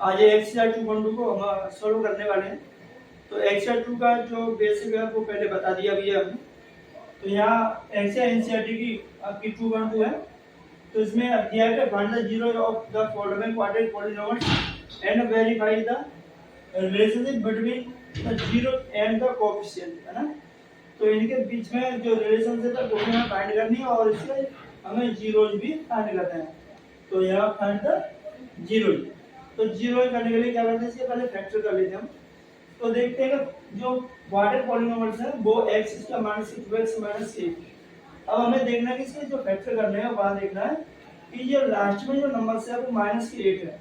आज एक्सरसाइज 2.2 को हम सॉल्व करने वाले हैं। तो एक्सरसाइज 2 का जो बेसिक है वो पहले बता दिया भैया हमने। तो यहाँ एक्सरसाइज एनसीईआरटी की आपकी 2.2 है। तो इसमें दिया है find the zero of the following quadratic polynomials and verify the relationship between the zero and the coefficient, है ना। तो इनके बीच में जो रिलेशनशिप है वो हमें फाइंड करनी है और इससे हमें जीरोज भी फाइंड करना है। तो यहाँ फाइंड द जीरोज। तो जीरो करने के लिए क्या करते हैं, इसके पहले फैक्टर कर लेते हैं हम। तो देखते हैं कि जो क्वाड्रेटिक पॉलीनॉमियल्स है वो x इसका -6 2x -8। अब हमें देखना है कि इसके जो फैक्टर करने हैं वहां देखना है कि जो लास्ट में जो नंबर है वो -8 है।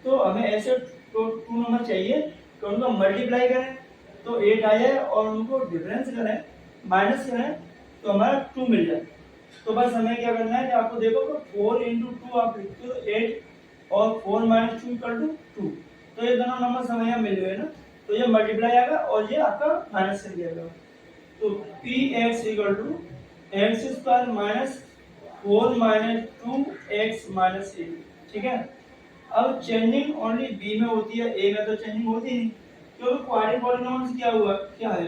तो हमें ऐसे टू नंबर चाहिए तो उनको मल्टीप्लाई करें तो 8 आ जाए और उनको डिफरेंस करें माइनस करें तो हमारा 2 मिल जाए। तो बस हमें क्या करना है कि आपको देखो तो 4 × 2 आप लिखते हो 8 और 4 - 2 = 2। तो ये दोनों नंबर हमें यहाँ मिल गए ना। तो ये मल्टीप्लाई आएगा और ये आपका माइनस कर दिया। तो px = x² - 4 - 2x - 8। ठीक है। अब चेंजिंग ओनली b में होती है, a में तो चेंजिंग होती नहीं क्योंकि क्वाड्रेटिक पॉलीनॉमियल्स क्या है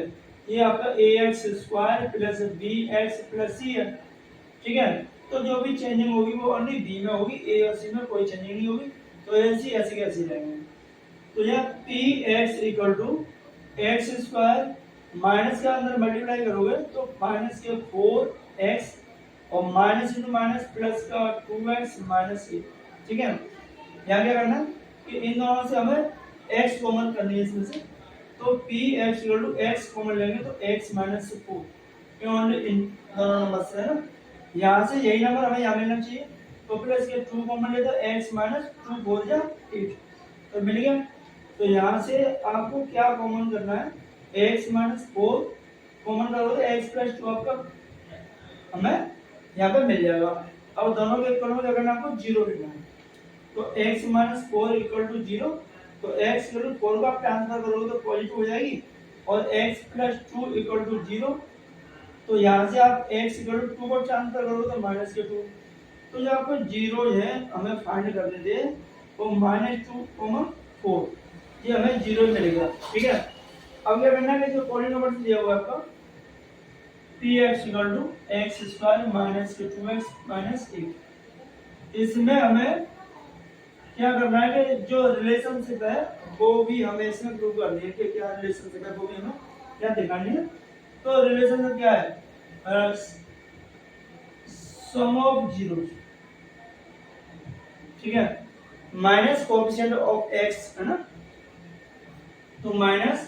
ये आपका ax² + bx + c है। ठीक है। तो जो भी चेंजिंग होगी वो ओनली b में होगी, a और c में कोई चेंजिंग नहीं होगी। तो ऐसी ऐसी कैसी रहेंगे। तो यह px = x² माइनस का अंदर मल्टीप्लाई करोगे तो -4x और माइनस इंटू माइनस प्लस का 2x -8। ठीक है। यहाँ क्या करना है कि इन दोनों से हमें x कॉमन करनी है इसमें से। तो px = x कॉमन लेंगे तो x - 4 क्यों इन दोनों नंबर से है ना। यहाँ से यही नंबर हमें यहाँ मिलना चाहिए तो प्लस के 2 कॉमन लेते x - 2 4 जा 8 तो मिल गया। तो यहाँ से आपको क्या कॉमन करना है, x - 4 कॉमन करोगे तो x + 2 आपका हमें यहाँ पे मिल जाएगा। अब दोनों के इक्वल में क्या करना है, आपको 0 लिखना है। तो x - 4 = 0। तो x = 4 का ट्रांसफर करोगे तो पॉजिटिव हो जाएगी और x + 2 = 0। तो यहाँ से आप x = 2 को ट्रांसफर करोगे तो -2। तो जो आपको जीरो है हमें फाइंड करने थे वो -2, 4 ये हमें 0 मिलेगा। ठीक है। अब क्या करना है कि जो पॉलीनॉमियल दिया हुआ है आपका px = x² - 2x - 8 इसमें हमें क्या करना है कि जो रिलेशनशिप है वो भी हमें इसमें प्रूव करनी है कि क्या रिलेशनशिप है वो भी हमें क्या दिखानी है। तो रिलेशनशिप क्या है, सम ऑफ जीरोस। ठीक है। माइनस कोएफिशिएंट ऑफ x है ना। तो minus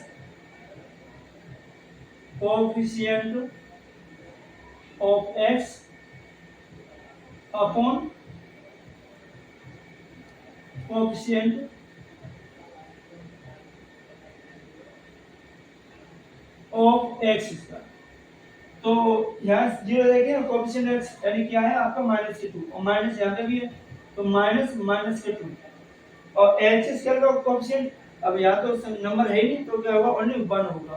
coefficient of x upon coefficient of x²। तो यहाँ 0 देखिए कोएफिशिएंट x यानी क्या है आपका -2 और माइनस यहाँ पे भी है तो -2 और h² का कोएफिशिएंट अब यहाँ तो नंबर है ही नहीं तो क्या होगा ओनली 1 होगा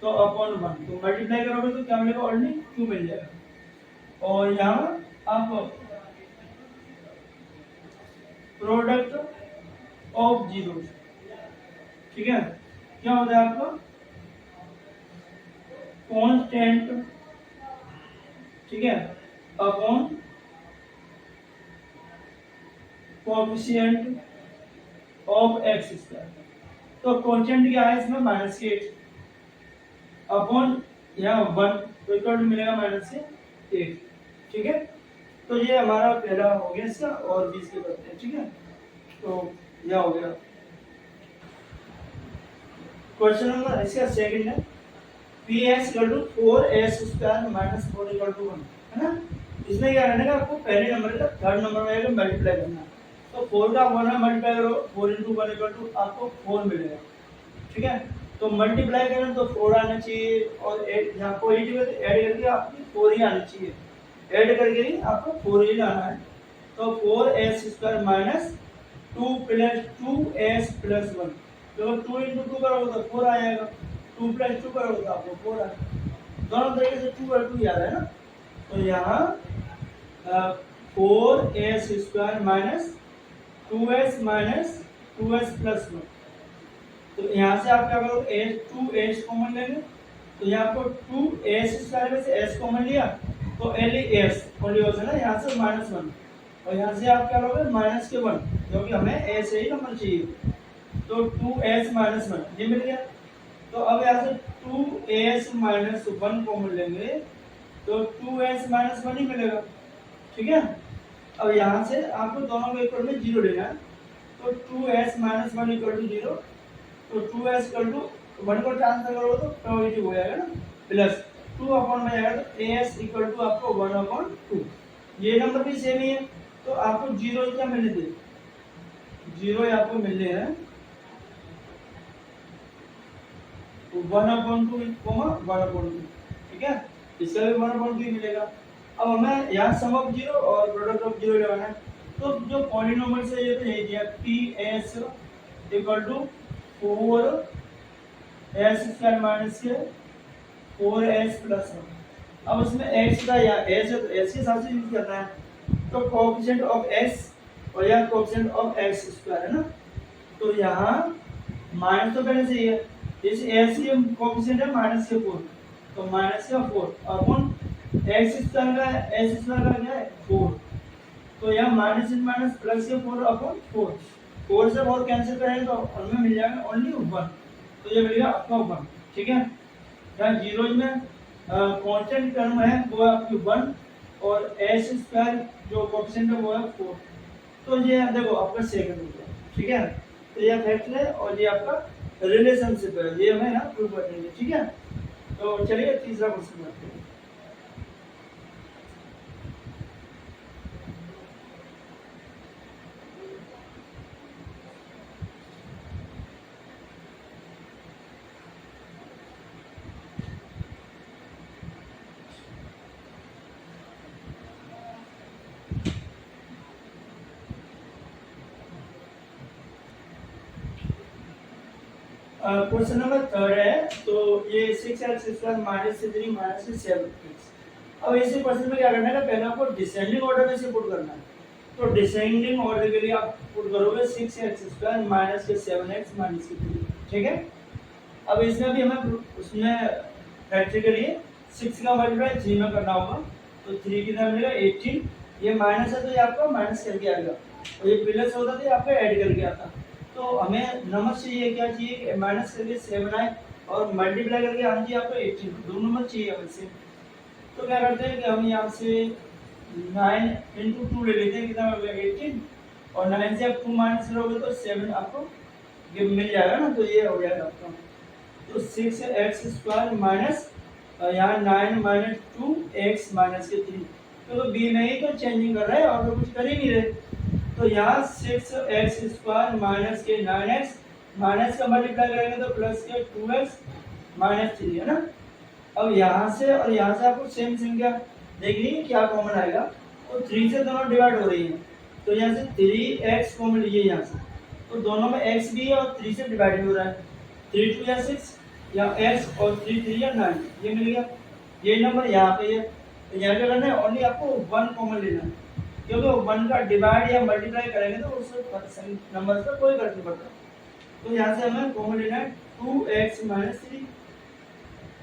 तो अपॉन 1 तो मल्टीप्लाई करोगे तो क्या मिलेगा ओनली 2 मिल जाएगा। और यहाँ आप प्रोडक्ट ऑफ जीरोस। ठीक है। क्या होता है आपका कांस्टेंट, ठीक है, अपॉन कोएफिशिएंट ऑफ x²। तो कांस्टेंट क्या है इसमें -8 अपॉन यहाँ 1 तो इक्वल मिलेगा -8। ठीक है। तो ये हमारा पहला हो गया इसका और 20 के करते हैं। ठीक है। तो यह हो गया क्वेश्चन नंबर इसका सेकंड है px = 4s² - 4 = 1 है ना। इसमें क्या करना है आपको पहले नंबर का थर्ड नंबर में मल्टीप्लाई करना है। तो 4 का 1 में मल्टीप्लाई करो 4 × 1 = आपको 4 मिलेगा। ठीक है। तो मल्टीप्लाई करें तो 4 आना चाहिए और यहाँ पॉजिटिव है तो ऐड करके आपकी 4 ही आनी चाहिए। ऐड करके ही आपको 4 ही लाना है। तो 4s² - 2 + 2s + 1 तो 2 × 2 करोगे तो 4 आ जाएगा, 2 + 2 करोगे तो आपको 4 आएगा। दोनों तरीके से 2 और 2 याद है ना। तो यहाँ 4s² - 2s - 2s प्लस 1। तो यहाँ से आप क्या करोगे, टू एस कॉमन लेंगे, तो यहाँ आपको 2s² में से s कॉमन लिया तो एस ओनली होता है ना, यहाँ से -1, और यहाँ से आप क्या लोगे -1, क्योंकि हमें a से ही नंबर चाहिए। तो 2s - 1 ये मिल गया। तो अब यहाँ से 2s - 1 कॉमन लेंगे तो 2s - 1 ही मिलेगा, ठीक है। अब यहाँ से आपको दोनों के इक्वल में 0 लेना है, तो 2s - 1 = 0, तो 2s = 1 को ट्रांसफर करोगे तो पॉजिटिव हो जाएगा ना, प्लस 2 अपॉन में जाएगा तो as = आपको 1/2। ये नंबर भी सेम ही है, तो आपको 0 क्या मिलने थे, 0 आपको मिलने हैं 1/2, 1/2, ठीक है, इसका भी 1/2 ही मिलेगा। अब हमें यहाँ सम ऑफ 0 और प्रोडक्ट ऑफ 0 लगाना है, तो जो पॉलिनोमियल से ये तो यही दिया PS = 4s² - 4s + 1। अब उसमें x का या s है तो s के हिसाब से यूज करना है, तो कोएफिशिएंट ऑफ x और या कोएफिशिएंट ऑफ x² है ना, तो यहाँ माइनस तो करना चाहिए, इस s की कोएफिशिएंट है -4, तो -4 अपॉन x² का s² का क्या है 4, तो यहाँ माइनस इन माइनस प्लस के 4 अपॉन 4, 4 से 4 कैंसिल करेंगे तो हमें मिल जाएगा ओनली 1, तो ये मिलेगा आपका 1, ठीक है। यहाँ जीरोज में कांस्टेंट टर्म है वो है आपकी 1, और s² जो कोएफिशिएंट है वो है 4, तो ये देखो आपका सेकंड हो गया, ठीक है। तो ये फैक्ट है और ये आपका रिलेशनशिप है, ये हमें ना प्रूव करेंगे, ठीक है। तो चलिए तीसरा क्वेश्चन करते हैं। क्वेश्चन नंबर 3 है, तो ये 6x² - 3 - 7x। अब इसी क्वेश्चन में क्या करना है, पहले आपको डिसेंडिंग ऑर्डर में से पुट करना है, तो डिसेंडिंग ऑर्डर के लिए आप पुट करोगे 6x² - 7x - 3, ठीक है। अब इसमें भी हमें उसमें फैक्टर के लिए 6 का मल्टीप्लाई 3 में करना होगा, तो 3 कितना मिलेगा 18, ये माइनस है तो ये आपका माइनस करके आएगा, और ये प्लस होता तो ये आपका ऐड करके आता। तो हमें नंबर चाहिए, क्या चाहिए, माइनस करके 7 आए और मल्टीप्लाई करके आना चाहिए आपको 18, दो नंबर चाहिए हमें से। तो क्या करते हैं कि हम यहाँ से 9 × 2 ले लेते हैं, कितना हो गया 18, और 9 से आप 2 माइनस करोगे तो 7 आपको ये मिल जाएगा ना, तो ये हो जाएगा आपका। तो 6x² माइनस यहाँ 9 - 2x - 3, तो बी में ही तो चेंजिंग कर रहे हैं और तो कुछ कर ही नहीं रहे। तो यहाँ 6x² माइनस के 9x, माइनस का मल्टीप्लाई करेंगे तो प्लस के 2x - 3 है ना। अब यहाँ से और यहाँ से आपको सेम संख्या देखनी है क्या कॉमन आएगा, तो 3 से दोनों डिवाइड हो रही है, तो यहाँ से 3x कॉमन लीजिए यहाँ से, तो दोनों में x भी है और 3 से डिवाइड भी हो रहा है, 3 × 2 या 6 या x और 3 × 3 या 9, ये मिल गया। ये नंबर यहाँ पे है, तो यहाँ क्या करना है, ओनली आपको 1 कॉमन लेना है, क्योंकि 1 का डिवाइड या मल्टीप्लाई करेंगे तो उससे नंबर का कोई फर्क नहीं पड़ता। तो यहाँ से हमें कॉमन लेना है 2x - 3,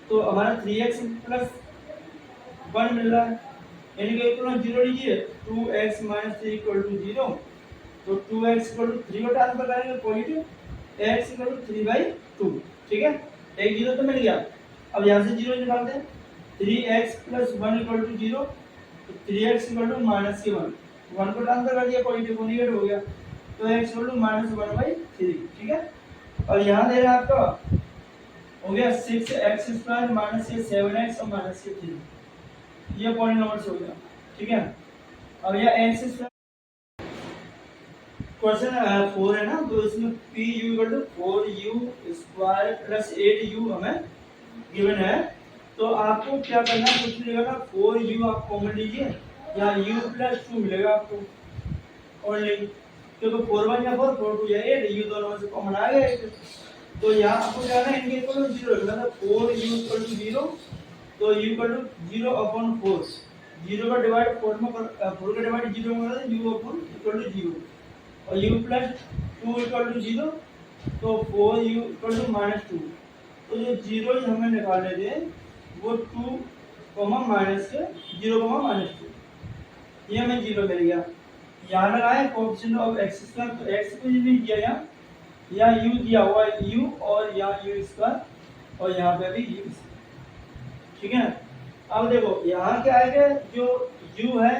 तो हमारा 3x + 1 मिल रहा है, यानी कि इक्वल 0 लीजिए, 2x - 3 = 0, तो 2x = 3 को ट्रांसफर करेंगे पॉजिटिव, x = 3/2, ठीक है, एक 0 तो मिल गया। अब यहाँ से 0 निकालते हैं, 3x + 1 = 0, तो 3x = -1, 1 को ट्रांसफर कर दिया पॉजिटिव को नेगेटिव हो गया, तो x = -1/3, ठीक है। और यहाँ दे रहा है आपका हो गया 6x² - 7x और -3, ये पॉलिनोमियल्स हो गया, ठीक है। अब यह x² क्वेश्चन 4 है ना, तो इसमें pu = 4u² + 8u हमें गिवन है, तो आपको क्या करना है, कुछ नहीं करना, 4u आप कॉमन लीजिए, यहाँ u + 2 मिलेगा आपको ओनली, क्योंकि 4 1 या 4, 4 2 या 8, u दोनों में से कॉमन आ गया एक, तो यहाँ आपको क्या करना है, इनके इक्वल 0 रखना था, 4u = 0, तो u = 0/4, 0 का डिवाइड 4 में 4 का डिवाइड 0 में करते हैं, u/= 0, और u + 2 इक्वल टू 0, तो 4 यू इक्वल टू -2। तो जो जीरो हमें निकालने थे वो 2 माइनस के 0 -2, ये हमें 0 मिल गया। यहाँ लगाए कोएफिशिएंट ऑफ x स्क्वायर, तो x को नहीं दिया यहाँ u दिया हुआ है u, और यहाँ u स्क्वायर, और यहाँ पे भी u, ठीक है। अब देखो यहाँ क्या आएगा, जो u है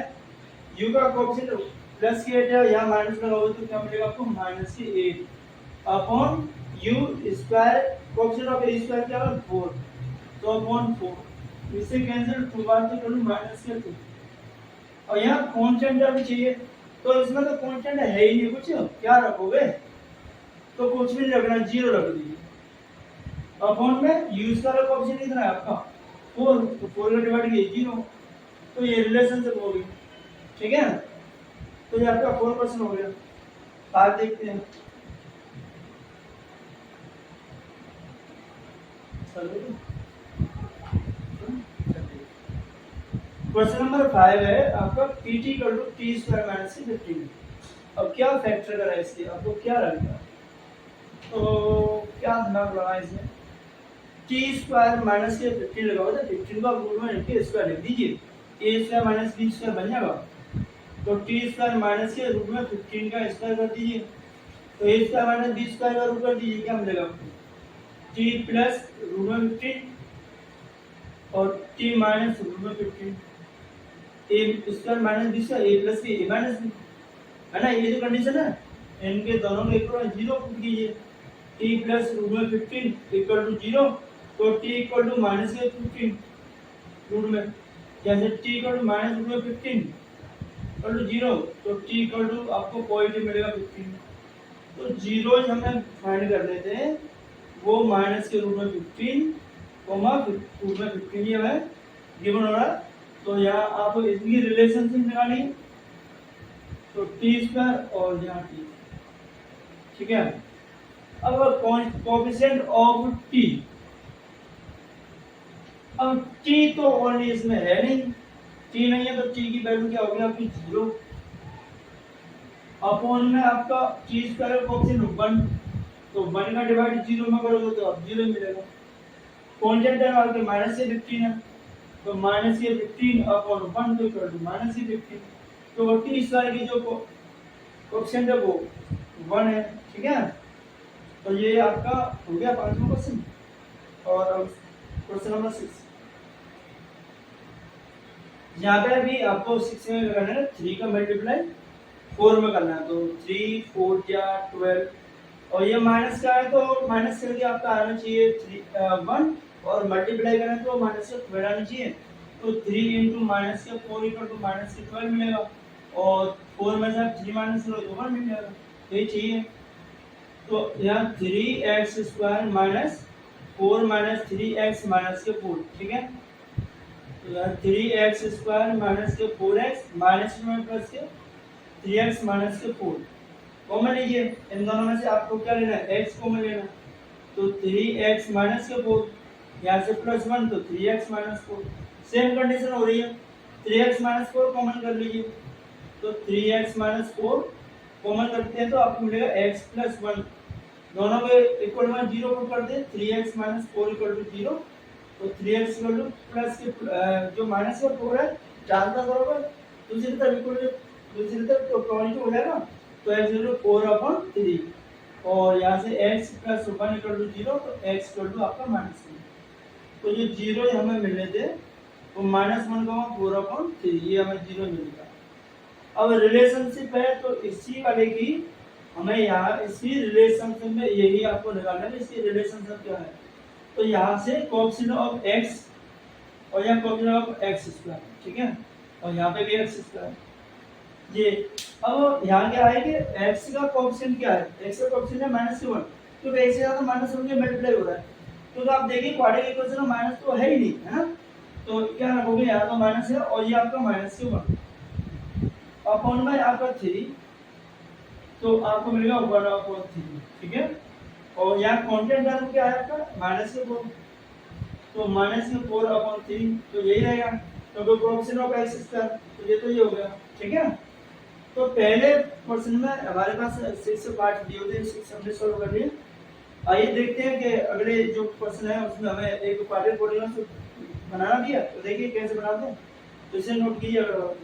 u का कोएफिशिएंट प्लस 8 है, यहाँ माइनस लगाओगे तो क्या मिलेगा आपको -8 upon u square, coefficient of a square क्या है 4, तो अपॉन 4, इससे कैंसिल 2 बार तो करूँ -2, और यहाँ कांस्टेंट भी चाहिए, तो इसमें तो कांस्टेंट है ही नहीं कुछ, क्या रखोगे, तो कुछ भी नहीं रखना, 0 रख दीजिए। अपॉन में u स्क्वायर का ऑप्शन कितना है आपका 4, तो 4 का डिवाइड किए 0, तो ये रिलेशनशिप हो गई, ठीक है। तो ये आपका 4% हो गया। आज देखते हैं, क्वेश्चन नंबर 5 है आपका pt equal to t square minus 15। अब क्या फैक्टर करा इसके, आपको क्या लगता है, तो क्या दिमाग लगा इसमें, टी स्क्वायर माइनस के 15 लगाओ, तो 15 का रूट में इनके स्क्वायर लिख दीजिए, ए स्क्वायर माइनस बी स्क्वायर बन जाएगा, तो टी स्क्वायर माइनस के रूट में 15 का स्क्वायर कर दीजिए, तो ए स्क्वायर माइनस बी स्क्वायर का रूट कर दीजिए, क्या मिलेगा टी प्लस रूट में 15 और टी माइनस रूट में 15, ए स्क्वायर माइनस बी स्क्वायर, ए प्लस बी ए माइनस बी, है ना, ये जो कंडीशन है, इनके दोनों के इक्वल 0 पुट कीजिए, टी प्लस रूट में 15 इक्वल टू 0, तो टी इक्वल टू माइनस के 15 रूट में, जैसे t equal to minus root में 15 इक्वल टू 0, तो टी इक्वल टू आपको पॉजिटिव मिलेगा 15, तो जीरो हमें फाइंड कर लेते हैं, वो माइनस के रूट में 15 रूट में 15 ये है गिवन हो रहा है। तो यहाँ आप इसकी रिलेशनशिप निकालिए, तो टी स्क्वायर और यहाँ टी, ठीक है। अब कोएफिशिएंट ऑफ टी, अब टी तो ओनली इसमें है नहीं, टी नहीं है तो टी की वैल्यू क्या होगी आपकी 0, अपॉन में आपका टी स्क्वायर कोएफिशिएंट 1, तो 1 का डिवाइड 0 में करोगे तो अब 0 मिलेगा, कांस्टेंट है आपके माइनस से 15 है, तो माइनस ये 15 अपॉन 1 तो इक्वल टू माइनस ये 15, तो टी स्क्वायर की जो कोएफिशिएंट है वो 1 है, ठीक है। तो ये आपका हो गया 5वां क्वेश्चन। और अब क्वेश्चन नंबर 6, यहाँ पे भी आपको 6 में करना है, 3 का मल्टीप्लाई 4 में करना है, तो 3 4 या 12, और ये माइनस का है तो माइनस करके आपका आना चाहिए 1, और मल्टीप्लाई करें तो माइनस से 12 आना चाहिए, तो 3 इंटू माइनस के 4 इक्वल टू माइनस के 12 मिलेगा, और 4 में से आप 3 माइनस करो तो 1 मिल जाएगा, यही चाहिए। तो यहाँ 3x square minus 4 minus 3x minus के 4, ठीक है। तो यहाँ 3x स्क्वायर माइनस के 4x माइनस में प्लस के 3x माइनस के 4 कॉमन लीजिए, इन दोनों में से आपको क्या लेना है, x कॉमन लेना, तो 3x माइनस के 4, यहाँ से प्लस 1 तो 3x माइनस 4, सेम कंडीशन हो रही है, 3x माइनस 4 कॉमन कर लीजिए, तो 3x माइनस 4 कॉमन करते हैं तो आपको मिलेगा x प्लस 1, दोनों के इक्वल में 0 पुट कर दे, 3x माइनस 4 इक्वल टू 0, तो 3x इक्वल टू प्लस के जो माइनस का 4 है जानता करोगे दूसरी तरफ इक्वल दूसरी तरफ तो पॉजिटिव हो जाएगा, तो x इक्वल टू 4/3, और यहाँ से x प्लस 1 इक्वल टू 0, तो x इक्वल टू आपका -1, तो जो 0 हमें मिलने थे वो -1/4/3, ये हमें 0 मिलेगा। अब रिलेशनशिप है तो इसी वाले की हमें यहाँ इसी रिलेशनशिप में यही आपको निकालना है, इसकी रिलेशनशिप क्या है, तो यहाँ से कोएफिशिएंट ऑफ x और यहाँ कोएफिशिएंट ऑफ x स्क्वायर, ठीक है, और यहाँ पे भी x स्क्वायर, ये अब यहाँ क्या है कि x का कोएफिशिएंट क्या है, x का कोएफिशिएंट है -1, क्योंकि x के साथ -1 के मल्टीप्लाई हो रहा है, तो आप देखिए क्वाड्रेटिक इक्वेशन में माइनस तो है ही नहीं, है ना, तो क्या रखोगे, यहाँ तो माइनस है और ये आपका -1 अपॉन में आपका 3, तो आपको मिलेगा 1/3, ठीक है। और यहाँ कांस्टेंट टर्म क्या है आपका -4, तो -4/3, तो यही रहेगा, क्योंकि कोएफिशिएंट ऑफ x स्क्वायर, तो ये तो ये हो गया, ठीक है। तो पहले क्वेश्चन में हमारे पास 6 पार्ट दिए होते हैं, 6 हमने सॉल्व कर लिए। आइए देखते हैं कि अगले जो क्वेश्चन है उसमें हमें एक क्वाड्रेटिक पॉलीनॉमियल बनाना दिया, तो देखिए कैसे बनाते हैं, तो इसे नोट कीजिए। अगर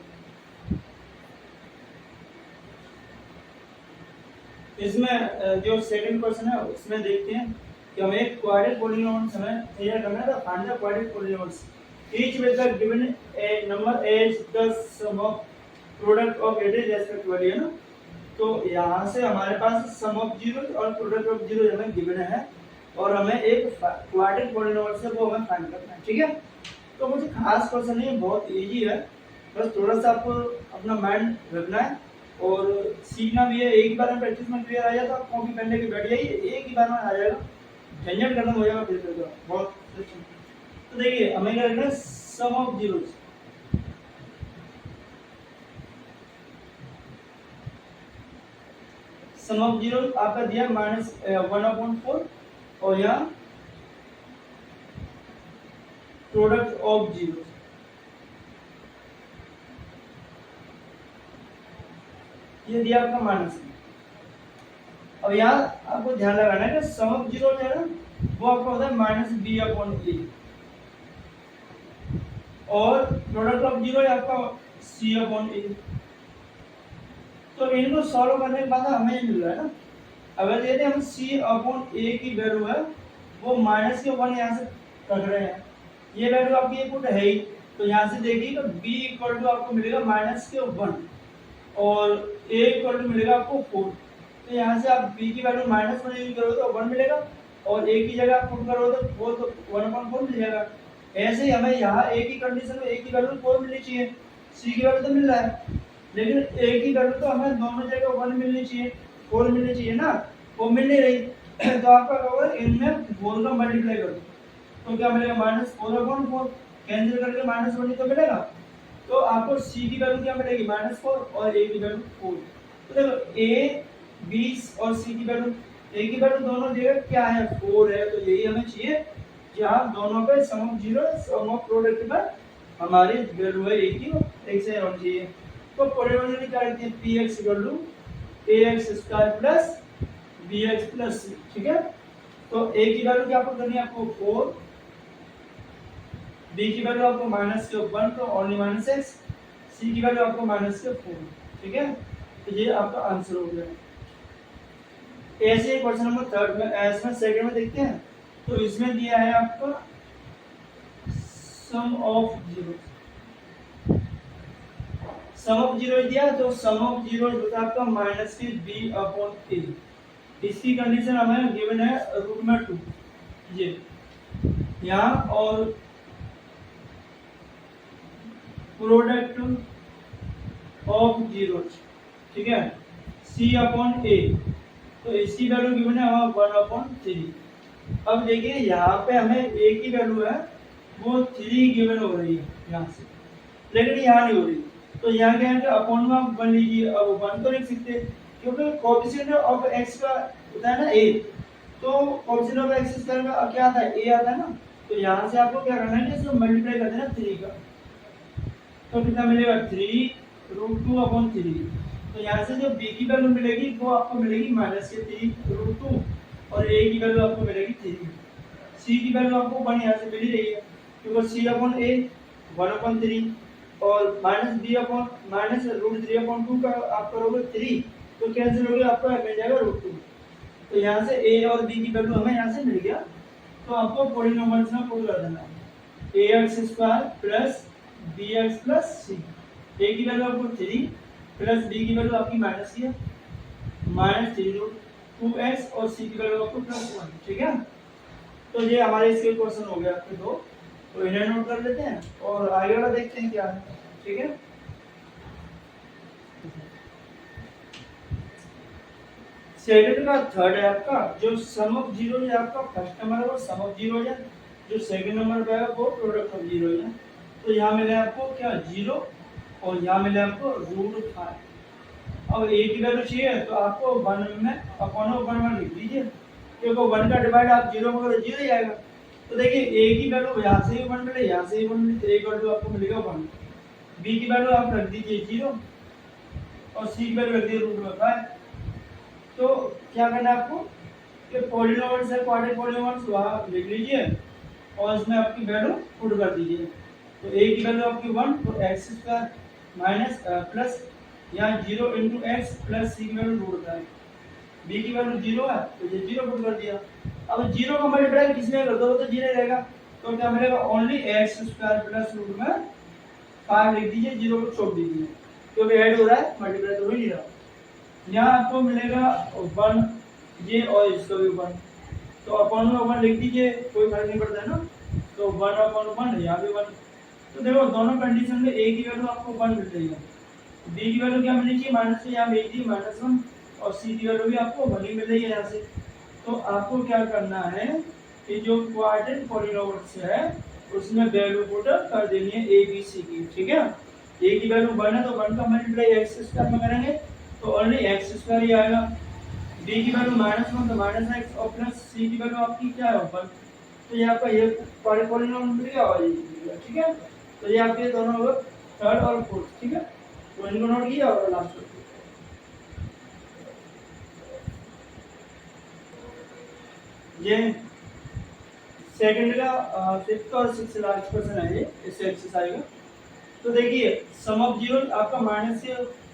इसमें जो सेकंड क्वेश्चन है उसमें देखते हैं कि हमें एक क्वाड्रेटिक पॉलीनॉमियल हमें तैयार करना है। Find the quadratic polynomials each with the given a number as the sum of product of at respectively, है ना। तो यहाँ से हमारे पास सम ऑफ जीरो और प्रोडक्ट ऑफ जीरो हमें गिवन है और हमें एक क्वाड्रेटिक पॉलीनॉमियल से वो हमें फाइंड करना है, ठीक है। तो मुझे खास क्वेश्चन नहीं है, बहुत इजी है, बस थोड़ा सा आपको अपना माइंड रखना है और सीखना भी है। एक ही बार में प्रैक्टिस में क्लियर आ जाए तो आप कॉपी पेन लेके बैठ जाइए, एक ही बार में आ जाएगा, झंझट खत्म हो जाएगा फिर बहुत। तो देखिए हमें क्या करना है, sum of zeros, sum of zero आपका दिया -1/4 और यहाँ प्रोडक्ट ऑफ जीरो, ये दिया आपका माइनस। अब यहाँ आपको ध्यान लगाना है कि सम ऑफ जीरो जो है ना वो आपका होता है -b/a और प्रोडक्ट ऑफ जीरो है आपका c/a। तो इनको सॉल्व करने के बाद हमें ये मिल रहा है ना, अगर देते हम c/a की वैल्यू है वो -1 यहाँ से रख रहे हैं, ये वैल्यू आपकी ये पुट है ही, तो यहाँ से देखिए तो b इक्वल टू आपको मिलेगा -1 और a इक्वल टू मिलेगा आपको 4। तो यहाँ से आप b की वैल्यू -1 यूज करो तो 1 मिलेगा और a की जगह आप पुट करो तो 4, तो 1/4 मिल जाएगा। ऐसे ही हमें यहाँ a की कंडीशन में a की वैल्यू 4 मिलनी चाहिए, c की वैल्यू तो मिल रहा है लेकिन a की वैल्यू तो हमें दोनों जगह 1 मिलनी चाहिए, 4 मिलनी चाहिए ना, वो मिल नहीं रही। तो आपका क्या होगा, इनमें 4 का मल्टीप्लाई कर दो तो क्या मिलेगा -4/4, कैंसिल करके -1 तो मिलेगा। तो आपको c की वैल्यू क्या मिलेगी -4 और a की वैल्यू 4। तो देखो a, b और c की वैल्यू, a की वैल्यू दोनों जगह क्या है 4 है, तो यही हमें चाहिए जहाँ दोनों पे sum of zero sum of product पर हमारी वैल्यू है एक ही, एक से होनी चाहिए। तो पॉलीनॉमियल निकालते हैं px equal to ax² plus bx plus c, ठीक है। तो a की वैल्यू क्या आपको करनी है, आपको 4, b की वैल्यू आपको -1 तो ओनली -x, c की वैल्यू आपको -4, ठीक है। तो ये आपका आंसर हो गया। ऐसे ही क्वेश्चन नंबर 3 में इसमें सेकंड में देखते हैं, तो इसमें दिया है आपका sum of zero, sum of zero दिया, तो सम ऑफ जीरो होता है आपका -b/a। इसकी कंडीशन हमें गिवन है √2 ये यहाँ और प्रोडक्ट ऑफ जीरो, ठीक है, c/a। तो इसकी वैल्यू गिवन है हमें 1/3। अब देखिए यहाँ पे हमें a की वैल्यू है वो 3 गिवन हो रही है यहाँ से, लेकिन यहाँ नहीं हो रही। तो यहाँ क्या है कि अपॉन में आप 1 लीजिए, अब 1 तो लिख सकते हैं क्योंकि कोएफिशिएंट ऑफ x का होता है ना a, तो कोएफिशिएंट ऑफ x² का क्या आता है a आता है ना। तो यहाँ से आपको क्या करना है कि इसको मल्टीप्लाई कर देना 3 का, तो कितना मिलेगा 3√2/3। तो यहाँ से जो b की वैल्यू मिलेगी वो आपको मिलेगी -3√2 और a की वैल्यू आपको मिलेगी 3। c की वैल्यू आपको 1 यहाँ से मिल ही रही है क्योंकि c/a 1/3 और -√3/2 का आप करोगे 3 तो कैंसिल हो गया, आपको मिल जाएगा √2। तो यहाँ से a और b की वैल्यू हमें यहाँ से मिल गया। तो आपको पॉलीनॉमियल्स में पुट कर देना है ax² plus bx plus c। a की वैल्यू आपको 3 प्लस b की वैल्यू आपकी माइनस है -3√2x और c की वैल्यू आपको +1, ठीक है। तो ये हमारे इसके क्वेश्चन हो गया आपके 2, तो इन्हें नोट कर लेते हैं और आगे वाला देखते हैं क्या है, ठीक है। सेकंड का थर्ड है आपका जो सम ऑफ जीरो है, आपका फर्स्ट नंबर है वो सम ऑफ जीरो है, जो सेकंड नंबर पे है वो प्रोडक्ट ऑफ जीरो है। तो यहाँ मिले आपको क्या 0 और यहाँ मिले आपको √5। अब a की वैल्यू चाहिए तो आपको 1 में अपॉन 1 लिख दीजिए क्योंकि 1 का डिवाइड आप 0 में करो 0 ही आएगा। तो देखिए a की वैल्यू यहाँ से ही 1 मिले, यहाँ से ही 1 मिले, a इक्वल टू आपको मिलेगा 1। b की वैल्यू आप रख दीजिए 0 और सी की वैल्यू रख दी रूट में 5। तो क्या करना है आपको कि पॉलिनोमियल्स है, क्वाड्रेटिक पॉलिनोमियल्स वहाँ लिख लीजिए और इसमें आपकी वैल्यू पुट कर दीजिए। तो a की वैल्यू आपकी 1, तो एक्स स्क्वायर माइनस प्लस यहाँ 0 इंटू एक्स प्लस सी की वैल्यू रूट है, b की वैल्यू 0 है तो ये 0 पुट कर दिया। अब 0 का मल्टीप्लाई किसमें कर दो तो 0 रहेगा, तो क्या मिलेगा only x square plus root में 5 लिख दीजिए, 0 को छोड़ दीजिए क्योंकि ऐड हो रहा है, मल्टीप्लाई तो हो ही नहीं रहा। यहाँ आपको मिलेगा 1 ये और इसका भी 1, तो अपन में 1 लिख दीजिए, कोई फर्क नहीं पड़ता है ना। तो 1/1 यहाँ भी 1। तो देखो दोनों कंडीशन में a की वैल्यू आपको 1 मिल रही है, b की वैल्यू क्या मिलेगी माइनस से, यहाँ मिल दी -1 और c की वैल्यू भी आपको 1 ही मिल रही है यहाँ से। तो आपको क्या करना है कि जो क्वाड्रेटिक पॉलिनोमियल्स है उसमें वैल्यू पुट कर देनी है a b c की, ठीक है। a की वैल्यू 1 है तो 1 का मल्टीप्लाई एक्स स्क्वायर में करेंगे तो ओनली एक्स स्क्वायर ही आएगा। b की वैल्यू -1 तो -x और प्लस c की वैल्यू आपकी क्या है 1। तो ये आपका ये पॉलिनोमियल मिल गया और ये मिल गया, ठीक है। तो ये आपके दोनों हो थर्ड और फोर्थ, ठीक है। तो इनको नोट किया और लास्ट कर ये सेकंड का फिफ्थ और सिक्स्थ लास्ट क्वेश्चन है ये इससे एक्सरसाइज का। तो देखिए सम ऑफ जीरो आपका माइनस से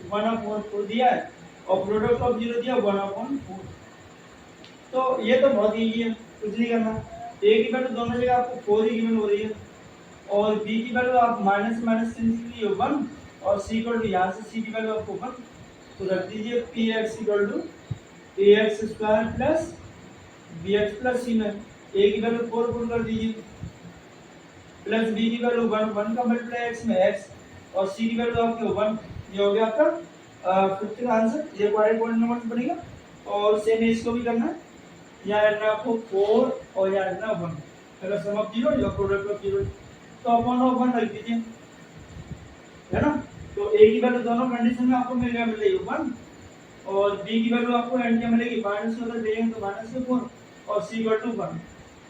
1/4 दिया है और प्रोडक्ट ऑफ जीरो दिया 1/4। तो ये तो बहुत इजी है, कुछ नहीं करना। a की वैल्यू दोनों जगह आपको 4 ही गिवन हो रही है और b की वैल्यू आप माइनस माइनस से निकली 1 और c इक्वल टू यहाँ से c की वैल्यू आपको 1, तो रख दीजिए px equal to ax square plus bx plus c में a की वैल्यू 4 पुट कर दीजिए प्लस b की वैल्यू 1 का मल्टीप्लाई x में x और c की वैल्यू आपकी 1। ये हो गया आपका फिफ्थ का आंसर, ये क्वाड्रेटिक पॉलिनोमियल बनेगा। और सेम इसको भी करना है, यहाँ रखना आपको 4 और यहाँ रखना 1, अगर सम ऑफ जीरो या प्रोडक्ट ऑफ जीरो तो अपन 1 रख दीजिए, है ना। तो a की वैल्यू दोनों कंडीशन में आपको मिल रही है 1 और b की वैल्यू आपको एंड में मिलेगी माइनस से अगर देंगे तो -4 और c इक्वल टू 1।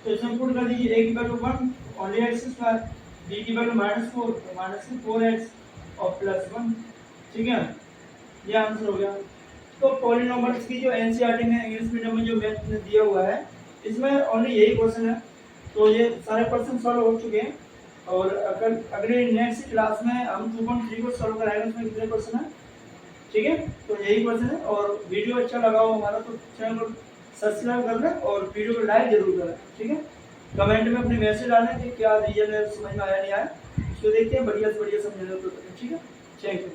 तो इसमें पुट कर दीजिए a की value 1 only x square, b की वैल्यू -4 तो -4x और +1, ठीक है। ये आंसर हो गया। तो पॉलिनोमियल्स की जो एनसीईआरटी में इंग्लिश मीडियम में जो मैथ में दिया हुआ है इसमें ओनली यही क्वेश्चन है। तो ये सारे क्वेश्चन सॉल्व हो चुके हैं और अगर अगले नेक्स्ट क्लास में हम 2.3 को सॉल्व कराएंगे, उसमें कितने क्वेश्चन है, ठीक है। तो यही क्वेश्चन है और वीडियो अच्छा लगा हो हमारा तो चैनल को सब्सक्राइब कर लें और वीडियो को लाइक जरूर करें, ठीक है। कमेंट में अपने मैसेज डालें कि क्या रीजन है, समझ में आया नहीं आया, इसको देखते हैं बढ़िया से बढ़िया समझने को, ठीक है। Thank you.